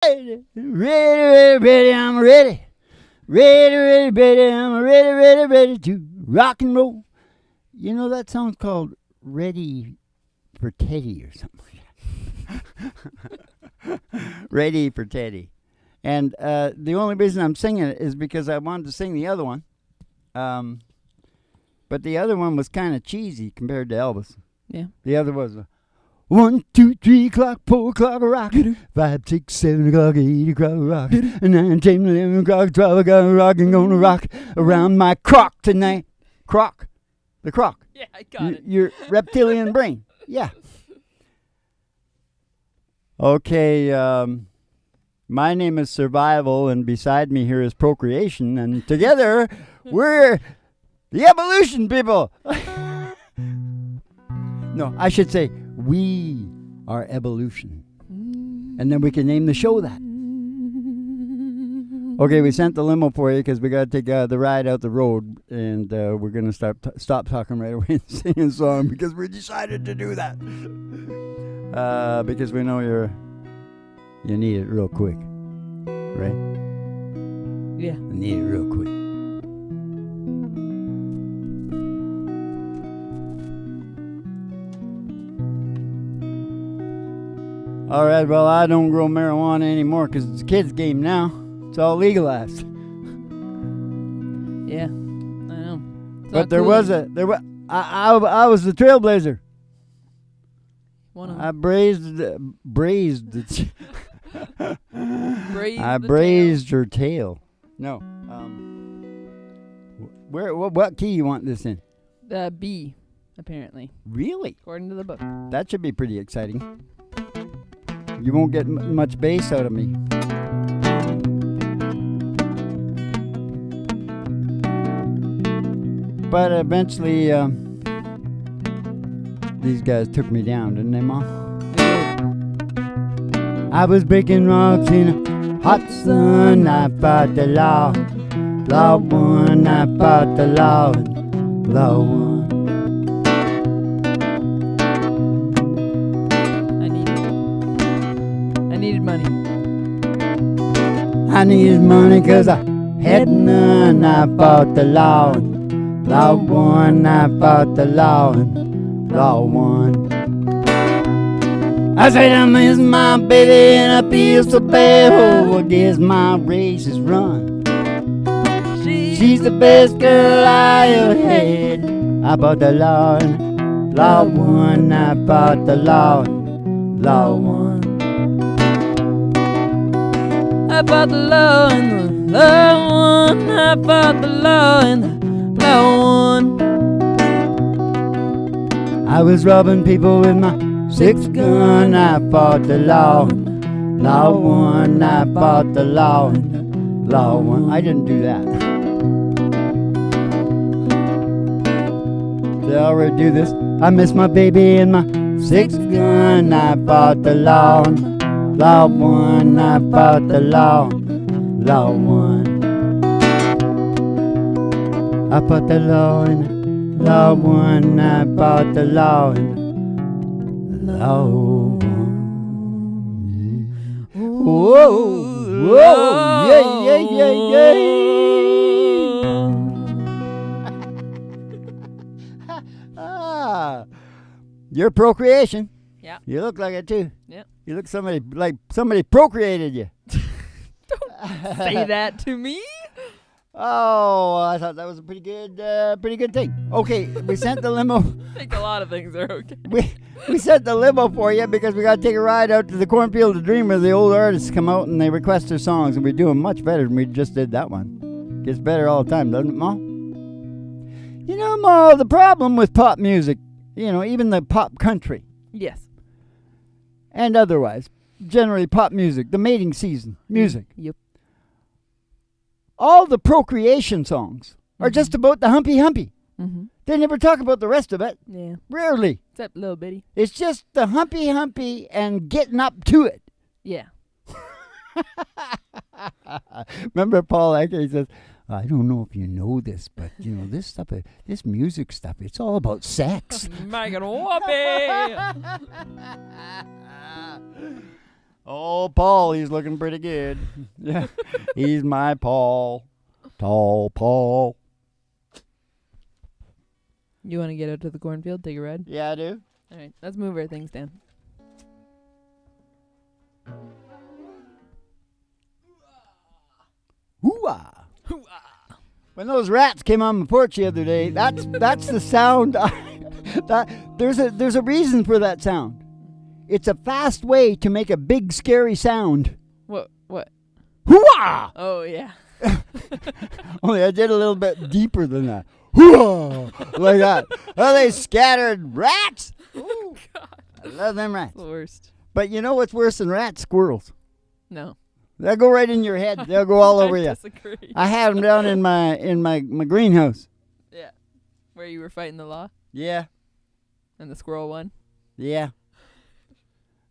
Ready, ready, ready, I'm ready. Ready, ready, ready, I'm ready, ready, ready to rock and roll. You know that song's called Ready for Teddy or something like that. Ready for Teddy. And the only reason I'm singing it is because I wanted to sing the other one. But the other one was kind of cheesy compared to Elvis. Yeah. The other was 1, 2, 3 o'clock, 4 o'clock, rock. 5, 6, 7 o'clock, 8 o'clock, rock. 9, 10, 11 o'clock, 12 o'clock, rock. And gonna rock around my croc tonight. Croc. The croc. Yeah, I got it. Your reptilian brain. Yeah. Okay, my name is Survival, and beside me here is Procreation, and together we're the Evolution People. No, I should say we are Evolution. And then we can name the show that. Okay, we sent the limo for you because we got to take the ride out the road, and we're going to stop talking right away and sing a song because we decided to do that. Because we know you need it real quick, right? Yeah. You need it real quick. All right, well, I don't grow marijuana anymore because it's a kid's game now. It's all legalized. Yeah, I know. It's But I was the trailblazer. I braised I braised her tail. No. What key you want this in? B, apparently. Really? According to the book. That should be pretty exciting. You won't get much bass out of me. But eventually, these guys took me down, didn't they, Mom? I was breaking rocks in a hot sun. I fought the law. Law won. I fought the law. Law won. I needed money. I needed money because I had none. I fought the law. Law won. I fought the law. Law won. I said I miss my baby and I feel so bad. Oh, I guess my race is run. She's the best girl I ever had. I fought the law. Law won. I fought the law. Law won. I fought the law and the law won. I fought the law and the law won. I was robbing people with my 6 gun. I fought the law. Law won. I fought the law. Law won. I didn't do that. They already do this. I miss my baby and my 6 gun. I fought the law. Law won. I fought the law. Law won. I fought the law and law won. I fought the law and law won. Whoa, whoa, yeah, yeah, yeah, yeah. Ah, you're procreation. Yeah. You look like it too. Yep. You look like somebody procreated you. Don't say that to me. Oh, I thought that was a pretty good thing. Okay, we sent the limo. I think a lot of things are okay. We sent the limo for you because we got to take a ride out to the Cornfield of Dream where the old artists come out and they request their songs, and we do them much better than we just did that one. Gets better all the time, doesn't it, Ma? You know, Ma, the problem with pop music, you know, even the pop country. Yes. And otherwise, generally pop music, the mating season music. Yep. All the procreation songs are just about the humpy. Mm-hmm. They never talk about the rest of it. Yeah. Rarely. Except little bitty. It's just the humpy and getting up to it. Yeah. Remember Paul Anka, he says, I don't know if you know this, but, you know, this stuff, this music stuff, it's all about sex. Megan Whoopee! Oh, Paul, he's looking pretty good. Yeah, he's my Paul. Tall Paul. You want to get out to the cornfield, take a ride? Yeah, I do. All right, let's move our things down. Hoo-ah. When those rats came on my porch the other day, that's the sound. There's a reason for that sound. It's a fast way to make a big scary sound. What? Hoo-ah! Oh yeah. Only I did a little bit deeper than that. Hoo-ah! Like that. Oh, they scattered rats. Oh God. I love them rats. The worst. But you know what's worse than rats? Squirrels. No. They'll go right in your head. They'll go all over I you. disagree. I had them down in my greenhouse. Yeah. Where you were fighting the law Yeah. and the squirrel won. Yeah.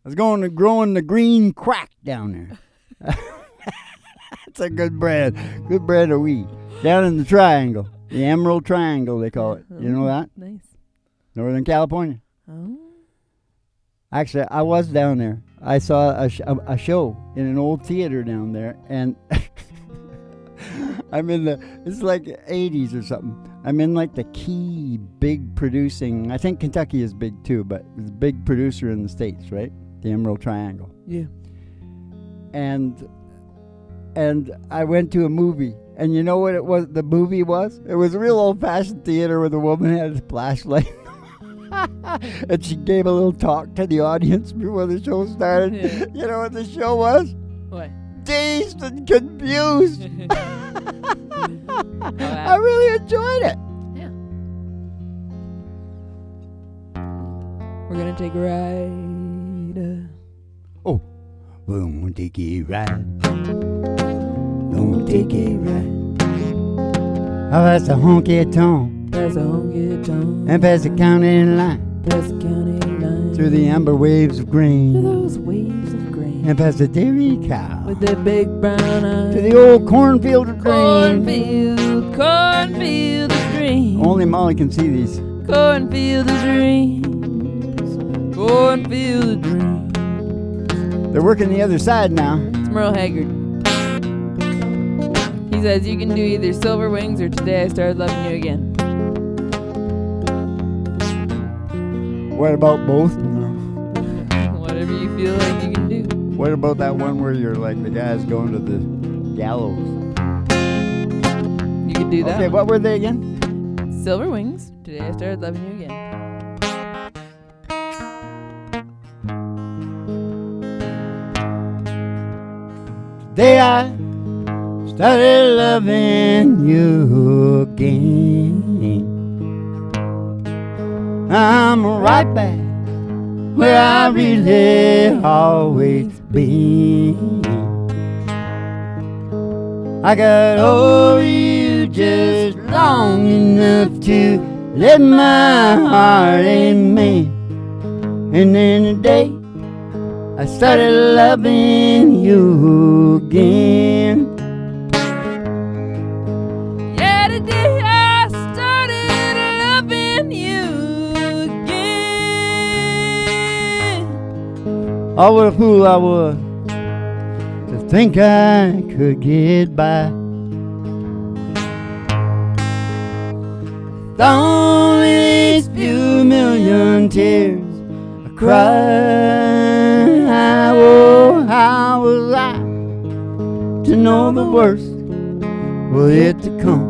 I was going to growing the green crack down there. That's a good brand. Good brand of weed. Down in the triangle. The Emerald Triangle, they call it. You know that? Nice. Northern California. Oh. Actually, I was down there. I saw a show in an old theater down there, and I'm in it's like 80s or something. I'm in like the key big producing, I think Kentucky is big too, but it's a big producer in the States, right? The Emerald Triangle. Yeah. And I went to a movie, and you know what it was? The movie was? It was a real old-fashioned theater where the woman had a flashlight. And she gave a little talk to the audience before the show started. Yeah. You know what the show was? What? Dazed and confused. I really enjoyed it. Yeah. We're gonna take a ride. Oh, we're gonna take a ride. Gonna take a ride. Oh, that's a honky tonk. There's a honky tonk. And past the county line. Past the county line. Through the amber waves of To grain. those waves of grain. And past the dairy cow. With their big brown eyes. To the old cornfield of grain. Cornfield of dreams. Only Molly can see these. Cornfield of dreams. Cornfield of dreams. They're working the other side now. It's Merle Haggard. He says you can do either Silver Wings or Today I Started Loving You Again. What about both? Whatever you feel like you can do. What about that one where you're like the guy's going to the gallows? You can do that. Okay, one. what were they again? Silver Wings. Today I Started Loving You Again. Today I started loving you again. I'm right back where I really always been. I got over you just long enough to let my heart amen. And then today I started loving you again. Yeah, today I started loving you again. Oh, what a fool I was to think I could get by. With only these few million tears I cried. Oh, how was I to know the worst was yet to come?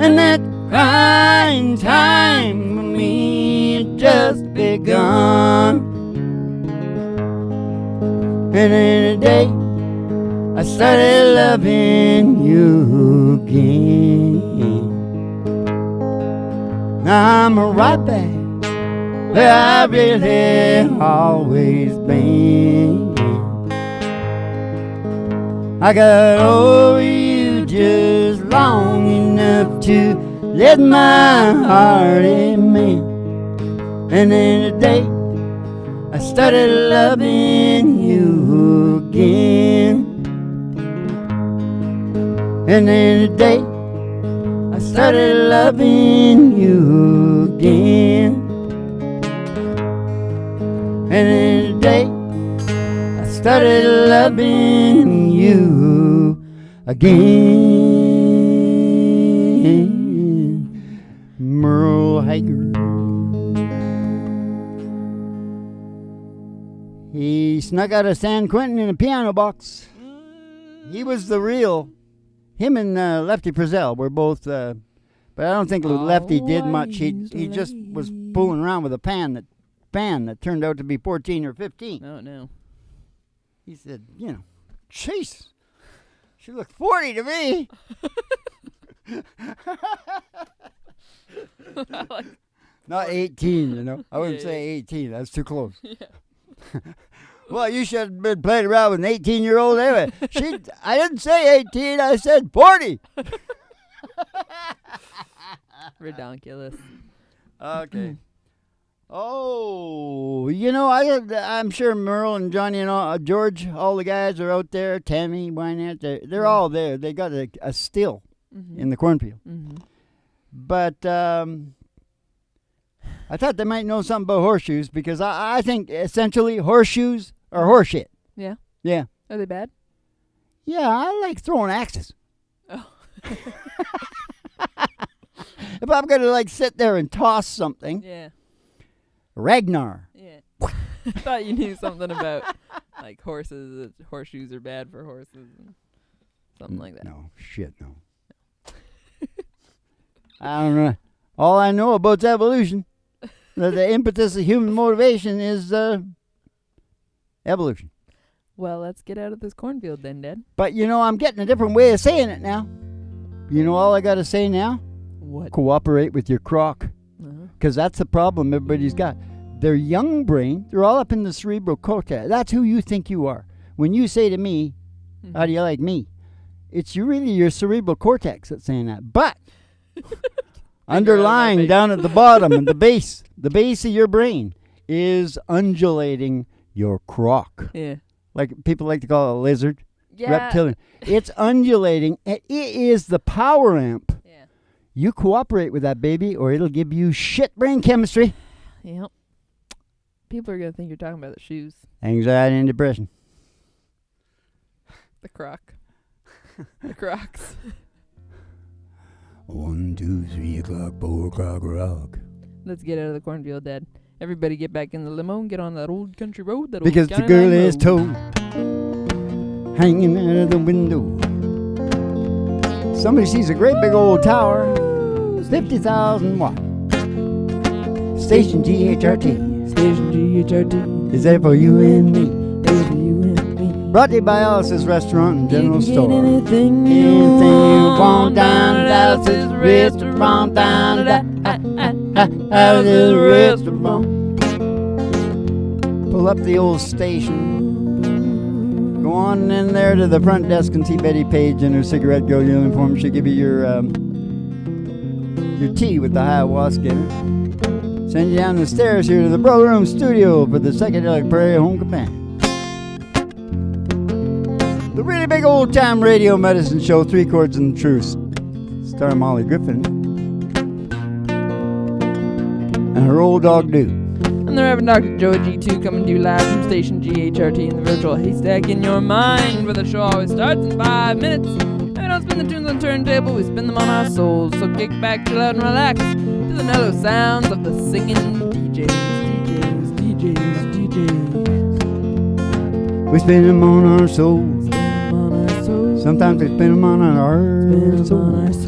And that crying time for me had just begun. And in a day I started loving you again. Now I'm right back where I really always been. I got over you just long enough to let my heart amen. And then today I started loving you again. And then today I started loving you again. And today I started loving you again. Merle Haggard. He snuck out of San Quentin in a piano box. He was the real. Him and Lefty Frizzell were both, but I don't think Lefty did much. He just was fooling around with a fan that turned out to be 14 or 15. Oh, no. He said, jeez, she looked 40 to me. Not 18, I wouldn't say 18. That's too close. Yeah. Well, you should have been playing around with an 18-year-old anyway. I didn't say 18. I said 40. Ridiculous. Okay. Oh, I'm sure Merle and Johnny and George, all the guys are out there. Tammy, Wynette, they're all there. They got a still in the cornfield. Mm-hmm. But I thought they might know something about horseshoes because I think essentially horseshoes are horseshit. Yeah? Yeah. Are they bad? Yeah, I like throwing axes. Oh. If I'm going to sit there and toss something. Yeah. Ragnar. Yeah. I thought you knew something about horses, that horseshoes are bad for horses and something like that. No. I don't know. All I know about evolution, that the impetus of human motivation is evolution. Well, let's get out of this cornfield then, Dad. But, I'm getting a different way of saying it now. All I got to say now? What? Cooperate with your croc. Because that's the problem everybody's got. Their young brain, they're all up in the cerebral cortex. That's who you think you are. When you say to me, how do you like me? It's really your cerebral cortex that's saying that. But underlying down at the bottom and the base of your brain is undulating your croc. Yeah. Like people like to call it a lizard. Yeah. Reptilian. It's undulating. It is the power amp. Yeah. You cooperate with that baby or it'll give you shit brain chemistry. Yep. People are going to think you're talking about the shoes. Anxiety and depression. The croc. The crocs. 1, 2, 3 o'clock, 4 o'clock, rock. Let's get out of the cornfield, Dad. Everybody get back in the limo and get on that old country road. Because the girl is told, hanging out of the window. Somebody sees a great big old tower, 50,000 watt. Station GHRT. Station GHRT. Is there for you and me. Is for you and me. Brought to you by Alice's Restaurant and General Store. Anything you want down at Alice's Restaurant, down at Alice's Restaurant. Pull up the old station. Go on in there to the front desk and see Betty Page in her cigarette girl uniform. She'll give you your tea with the ayahuasca in it. Send you down the stairs here to the Brother Room Studio for the Psychedelic Prairie Home Companion. The really big old time radio medicine show, 3 Chords and the Truth. Starring Molly Griffin. And her old dog, Dude. And the Reverend Dr. Joe G2 coming to you live from Station GHRT in the virtual haystack in your mind, where the show always starts in 5 minutes. And we don't spin the tunes on turntable, we spin them on our souls. So kick back, chill out, and relax to the mellow sounds of the singing DJs. We spin them on our souls. Sometimes we spin them on our souls.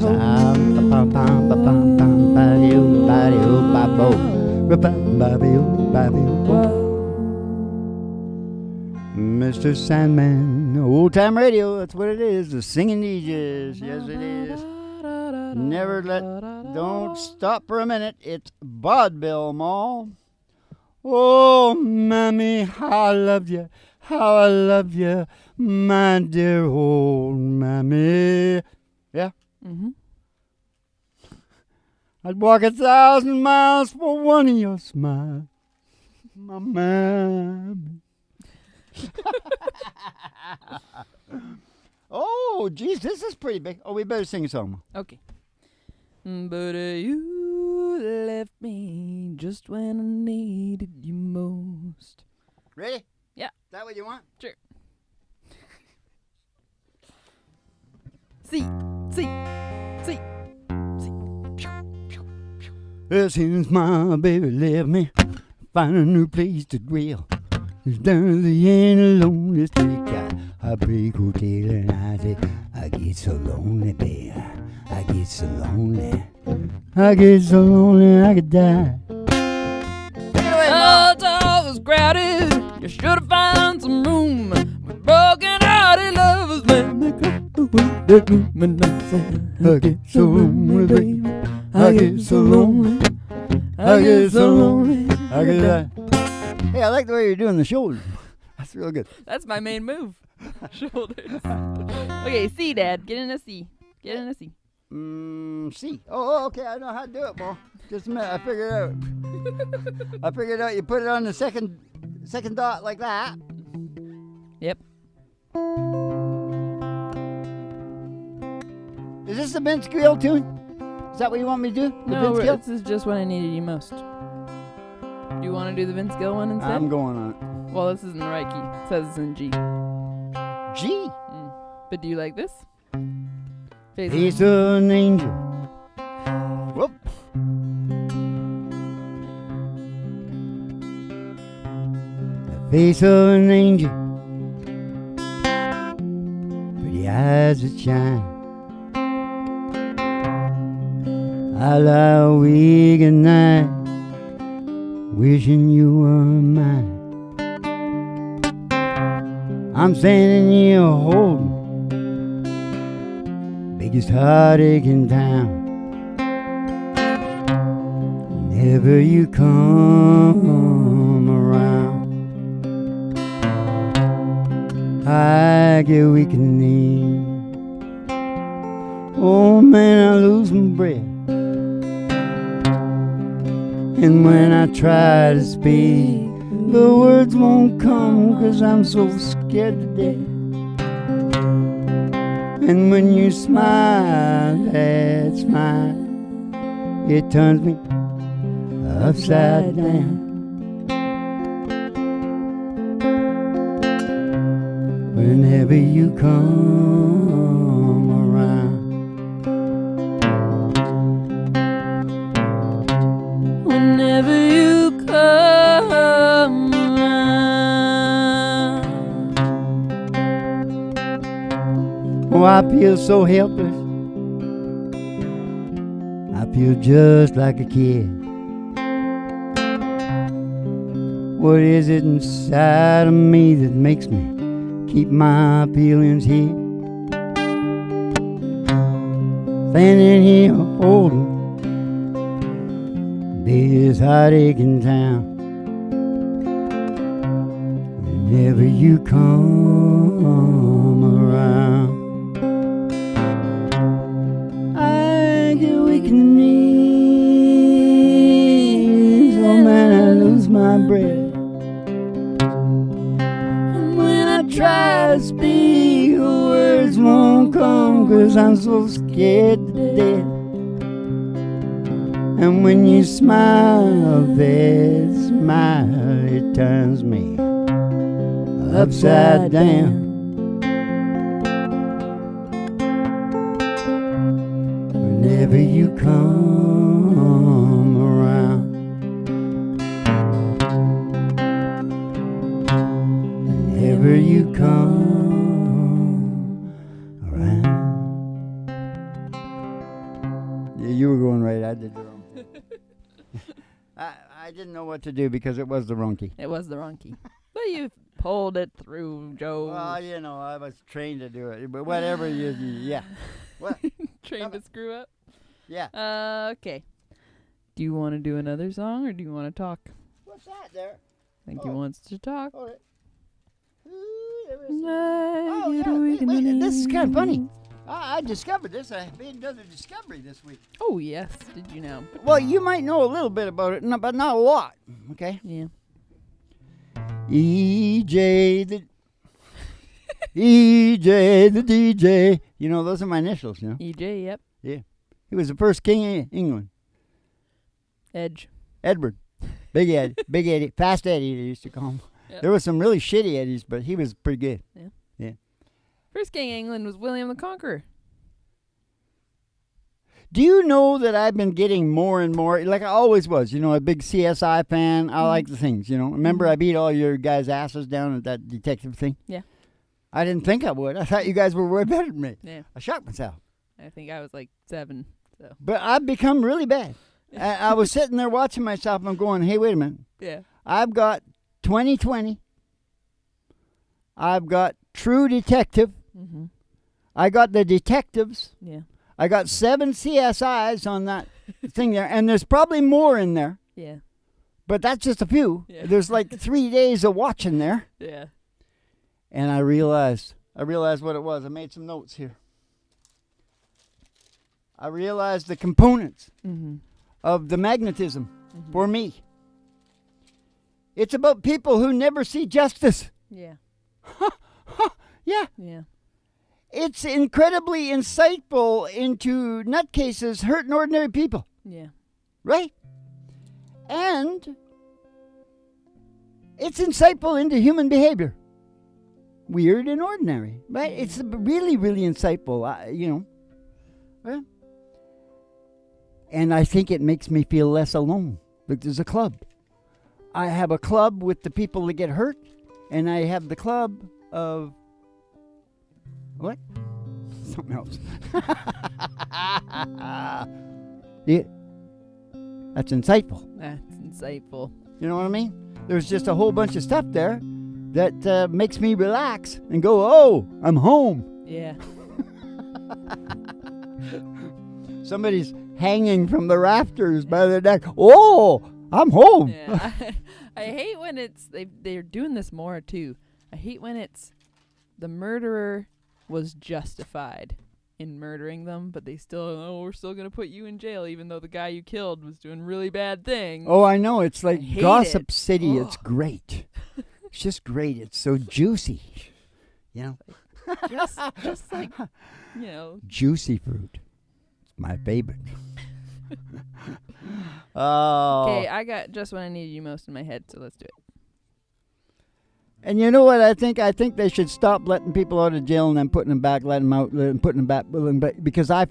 Mr. Sandman, old time radio, that's what it is. The singing DJs, yes it is. Don't stop for a minute. It's Vaudeville Mall. Oh, Mammy, how I love you, my dear old Mammy. Yeah? Mm-hmm. I'd walk 1,000 miles for one of your smiles, my Mammy. Oh, geez, this is pretty big. Oh, we better sing a song. Okay. But you left me just when I needed you most. Ready? Yeah. Is that what you want? Sure. C, C, C, C. Well, since my baby left me, find a new place to dwell. It's down at the end of lonely street, got a big hotel, and I say, I get so lonely there. I get so lonely. I get so lonely I could die. Take it away, Oh, it's always crowded. You should have found some room. With broken-hearted lovers, man, they go away that room, and I say, I get so lonely, baby. I get so lonely. I get so lonely. I could die. Hey, I like the way you're doing the shoulders. That's real good. That's my main move. Shoulders. Okay, C, Dad. Get in a C. Get in a C. C. Oh, okay. I know how to do it, Paul. Just a minute. I figured it out. I figured out you put it on the second dot like that. Yep. Is this the Vince Gill tune? Is that what you want me to do? The No, Vince Gill? this is just when I needed you most. Do you want to do the Vince Gill one instead? I'm going on it. Well, this isn't the right key. It says it's in G. G. But do you like this? Face of an angel. Whoop. The face of an angel. Pretty eyes that shine. I lie awake at night, wishing you were mine. I'm standing here holding biggest heartache in town. Whenever you come around, I get weak and need. Oh man, I lose my breath. And when I try to speak, the words won't come, 'cause I'm so scared to death. And when you smile, that smile, it turns me upside down. Whenever you come around, Whenever you come around. oh, I feel so helpless. I feel just like a kid. What is it inside of me that makes me keep my feelings hid? Standing here holding this heartache in town. Whenever you come around, I get weak in the knees. Oh man, I lose my breath. And when I try to speak, the words won't come, 'cause I'm so scared to death. And when you smile, that smile, it turns me upside down. Whenever you come around, whenever you come around. Yeah, you were going right. I did the wrong thing. I didn't know what to do because it was the wrong key. It was the wrong key. But you pulled it through, Joe. Well, you know, I was trained to do it. But whatever yeah. What? Trained to screw up. Yeah. Okay. Do you want to do another song or do you want to talk? What's that there? I think he wants to talk. Hold it. Oh, yeah. Wait, this is kind of funny. I discovered this. I made another discovery this week. Oh, yes. Did you know? Well, you might know a little bit about it, but not a lot. Okay? Yeah. EJ the EJ the DJ. You know, those are my initials, you know? EJ, yep. Yeah. He was the first king of England. Edge. Edward. Big Ed. Big Eddie. Fast Eddie, they used to call him. Yep. There was some really shitty Eddies, but he was pretty good. Yeah. First King of England was William the Conqueror. Do you know that I've been getting more and more, like I always was, a big CSI fan. I like the things, Remember I beat all your guys' asses down at that detective thing? Yeah. I didn't think I would. I thought you guys were way better than me. Yeah. I shocked myself. I think I was like 7. So. But I've become really bad. I was sitting there watching myself and I'm going, hey, wait a minute. Yeah. I've got 2020. I've got True Detective. Mm-hmm. I got the detectives. Yeah. I got 7 CSIs on that thing there, and there's probably more in there. Yeah. But that's just a few. Yeah. There's like 3 days of watching there. Yeah. And I realized what it was. I made some notes here. I realized the components of the magnetism for me. It's about people who never see justice. Yeah. Yeah. Yeah. It's incredibly insightful into nutcases hurting ordinary people. Yeah. Right? And it's insightful into human behavior. Weird and ordinary. Right? It's really, really insightful, Well, and I think it makes me feel less alone. Look, there's a club. I have a club with the people that get hurt, and I have the club of... What? Something else. Yeah. That's insightful. That's insightful. You know what I mean? There's just a whole bunch of stuff there that makes me relax and go, oh, I'm home. Yeah. Somebody's hanging from the rafters by their neck. Oh, I'm home. Yeah. I hate when they're doing this more too. I hate when it's the murderer was justified in murdering them, but we're still going to put you in jail even though the guy you killed was doing really bad things. Oh, I know. It's like Gossip City. Ugh. It's great. It's just great. It's so juicy. Just like, Juicy fruit. It's my favorite. Oh. Okay, I got Just When I Needed You Most in my head, so let's do it. And you know what I think? I think they should stop letting people out of jail and then putting them back, letting them out, and putting them back. Because I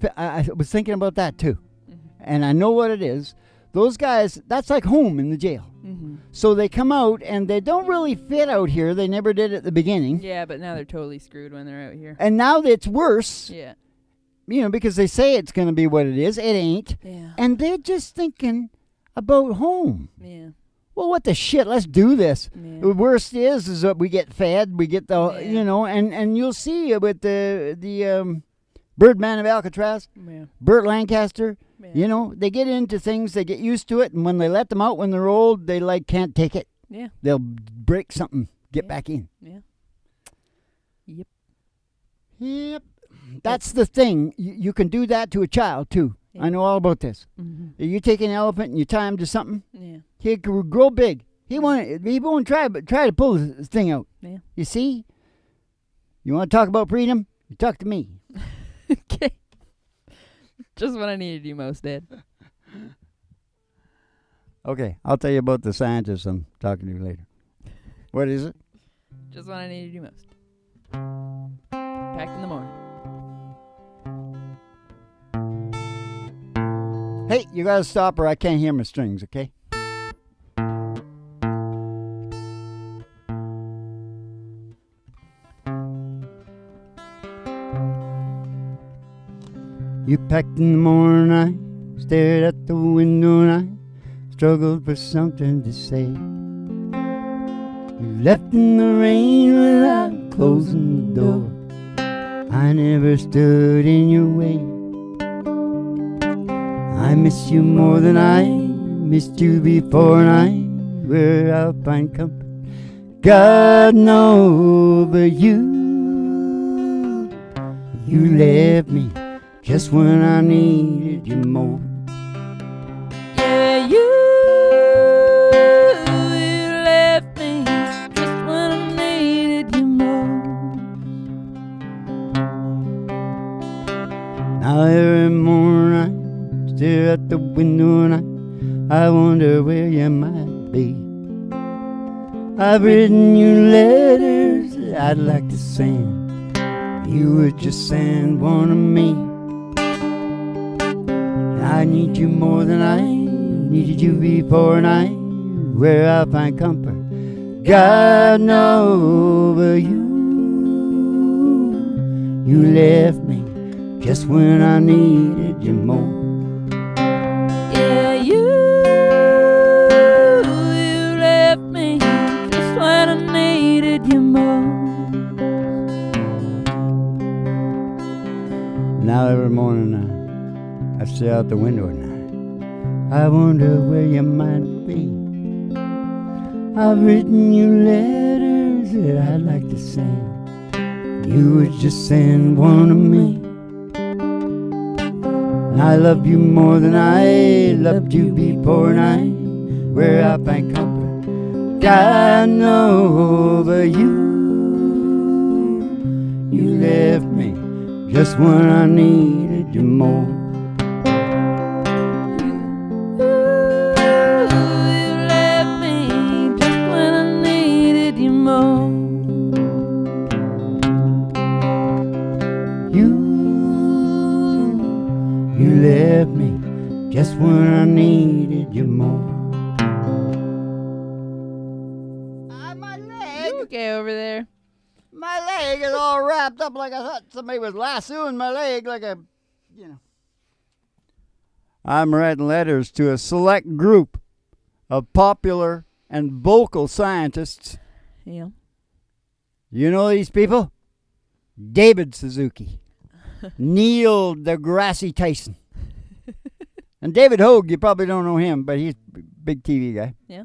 was thinking about that too. Mm-hmm. And I know what it is. Those guys, that's like home in the jail. Mm-hmm. So they come out and they don't really fit out here. They never did at the beginning. Yeah, but now they're totally screwed when they're out here. And now it's worse. Yeah. Because they say it's going to be what it is. It ain't. Yeah. And they're just thinking about home. Yeah. Well, what the shit? Let's do this. Yeah. The worst is that we get fed. We get the, and you'll see with the Birdman of Alcatraz, Burt Lancaster, they get into things, they get used to it, and when they let them out when they're old, they can't take it. Yeah. They'll break something, get back in. Yeah. Yep. That's the thing. You can do that to a child, too. Yeah. I know all about this. Mm-hmm. You take an elephant and you tie him to something, he can grow big. He won't try to pull this thing out. Yeah. You see? You want to talk about freedom? You talk to me. Okay. Just When I Needed You Most, Dad. Okay, I'll tell you about the scientist I'm talking to you later. What is it? Just When I Needed You Most. Packed in the morning. Hey, you gotta stop or I can't hear my strings, okay? You packed in the morning, I stared at the window and I struggled for something to say. You left in the rain without closing the door. I never stood in your way. I miss you more than I missed you before, and I where I'll find comfort, God knows, but you left me just when I needed you more. Yeah, you left me just when I needed you more. Now every morning I stare at the window and I wonder where you might be. I've written you letters that I'd like to send. You would just send one to me. I need you more than I needed you before, and I where I find comfort, God knows, but you left me just when I needed you more. Yeah, you left me just when I needed you more. Now every morning I stare out the window at night. I wonder where you might be. I've written you letters that I'd like to send. You would just send one to me. I love you more than I loved you before, and I where I find comfort, God knows, but you left me just when I needed you more. You left me just when I needed you more. You left me just when I needed you more. My leg. You okay over there? My leg is all wrapped up like I thought somebody was lassoing my leg like a, I'm writing letters to a select group of popular and vocal scientists. Yeah. You know these people? David Suzuki, Neil deGrasse Tyson, and David Hogue. You probably don't know him, but he's a big TV guy. Yeah.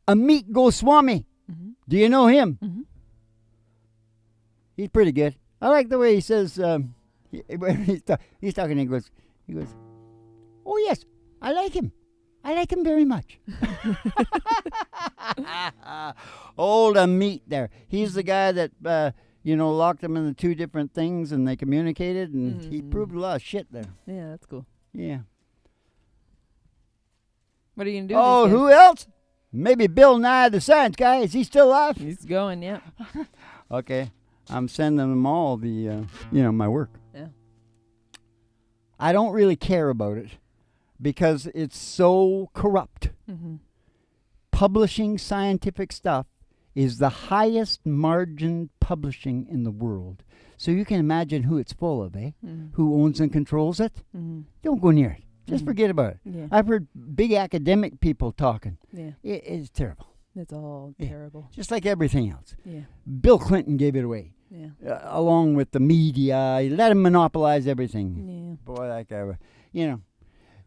Amit Goswami. Mm-hmm. Do you know him? Mm-hmm. He's pretty good. I like the way he says, when he's talking, he goes, oh yes, I like him. I like him very much. Old Amit there. He's the guy that, locked them into two different things and they communicated, and he proved a lot of shit there. Yeah, that's cool. Yeah. What are you going to do? Oh, who else? Maybe Bill Nye the Science Guy. Is he still alive? He's going, yeah. Okay. I'm sending them all the, my work. Yeah. I don't really care about it because it's so corrupt. Mm-hmm. Publishing scientific stuff is the highest margin publishing in the world. So you can imagine who it's full of, eh? Mm-hmm. Who owns and controls it? Mm-hmm. Don't go near it. Just forget about it. Yeah. I've heard big academic people talking. Yeah. It's terrible. It's all Yeah. terrible. Just like everything else. Yeah. Bill Clinton gave it away. Yeah. Along with the media. He let him monopolize everything. Yeah. Boy, that guy,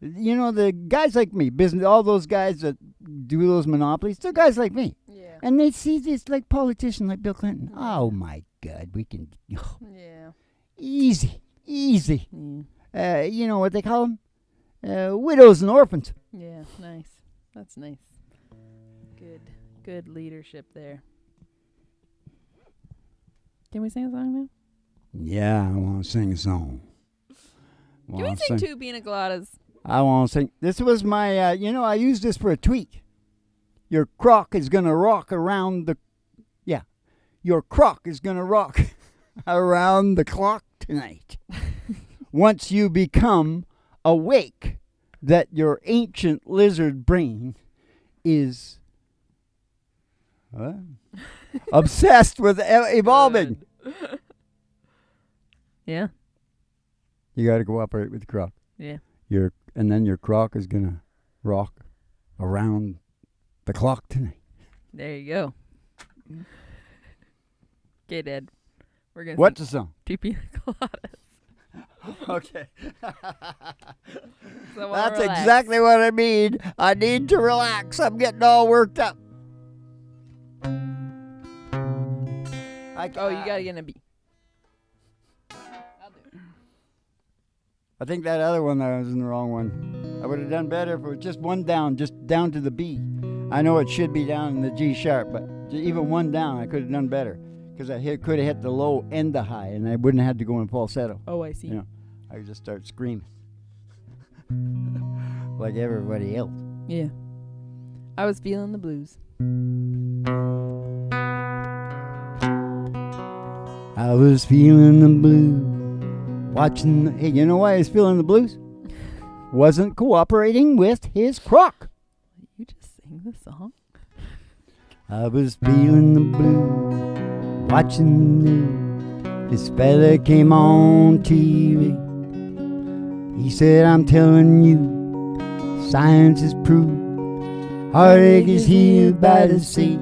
the guys like me, all those guys that do those monopolies, they're guys like me. Yeah. And they see this like politician like Bill Clinton. Oh my God, we can, Yeah. easy. Yeah. You know what they call them? Widows and orphans. Yeah. Nice. That's nice. Good leadership there. Can we sing a song now? Yeah, I want to sing a song. Can we sing two pina coladas? I want to sing. This was my, I used this for a tweet. Your croc is going to rock around the, your croc is going to rock around the clock tonight. Once you become awake that your ancient lizard brain is obsessed with evolving. Yeah. You got to cooperate with the croc. Yeah. And then your croc is going to rock around the clock tonight. There you go. Okay, Dad. We're going to What's the song? two pina coladas. Okay. So That's relax. exactly what I mean. I need to relax. I'm getting all worked up. Oh, you got to get in a B. I'll do it. I think that other one, I was in the wrong one. I would have done better if it was just one down, just down to the B. I know it should be down in the G sharp, but even one down, I could have done better. Because I could have hit the low and the high, and I wouldn't have had to go in falsetto. Oh, I see. I could just start screaming. Like everybody else. Yeah. I was feeling the blues. I was feeling the blues, watching. Hey, you know why I was feeling the blues? Wasn't cooperating with his croc. You just sing the song? I was feeling the blues, watching the news. This fella came on TV. He said, I'm telling you, science is proved heartache is healed by the sea.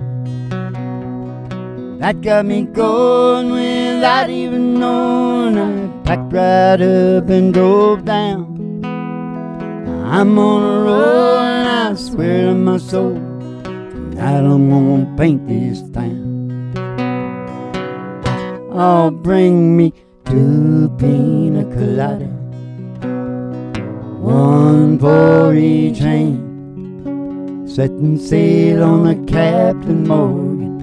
That got me going without even knowing. I packed right up and drove down. I'm on a roll and I swear to my soul, tonight I'm gonna paint this town. Oh, bring me 2 pina coladas, 1 for each hand. Setting sail on the Captain Morgan,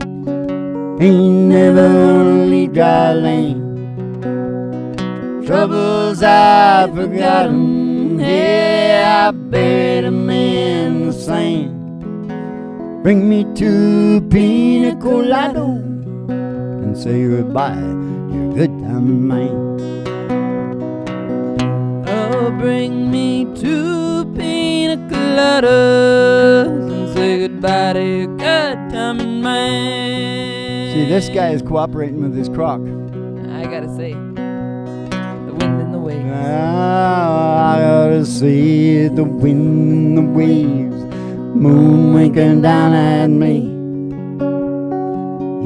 ain't never gonna leave dry land. Troubles I forgot 'em, yeah, I buried 'em in the sand. Bring me 2 pina coladas and say goodbye, you're a good time man. Oh, bring me 2 pina coladas and say goodbye to your good time man. See, this guy is cooperating with his croc. I gotta say, the wind and the waves. I gotta see the wind and the waves, moon winking down at me.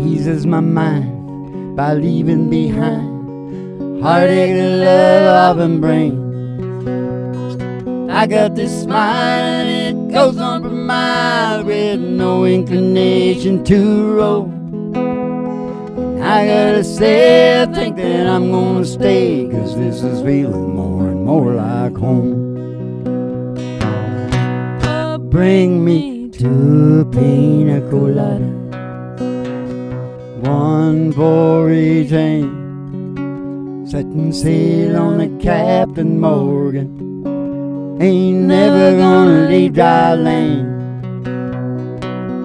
Eases my mind by leaving behind heartache that love often brings. I got this smile and it goes on for miles with no inclination to roll. I gotta say, I think that I'm gonna stay, 'cause this is feeling more and more like home. Oh, Bring me 2 pina coladas, 1 for each hand. Setting sail on the Captain Morgan, ain't never gonna leave dry land.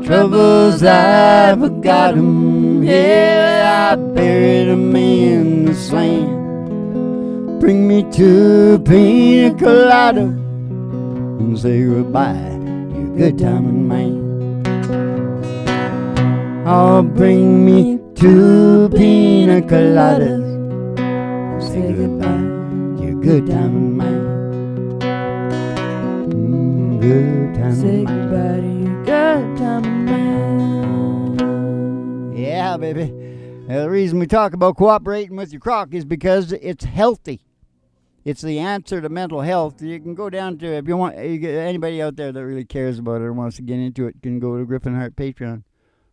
Troubles I forgot 'em, yeah, I buried 'em in the sand. Bring me 2 pina coladas and say goodbye, you good time man. Oh, bring me 2 pina coladas and say goodbye, you good time man. Good time say man. goodbye to your good time man. Yeah, baby. The reason we talk about cooperating with your croc is because it's healthy. It's the answer to mental health. You can go down to, if you want, anybody out there that really cares about it or wants to get into it, can go to Griffin Hart Patreon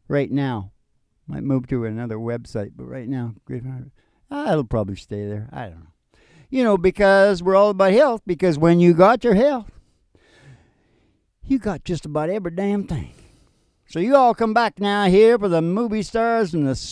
right now. Might move to another website, but right now, Griffin Hart. It'll probably stay there. I don't know. You know, because we're all about health, because when you got your health, you got just about every damn thing. So you all come back now here for the movie stars and the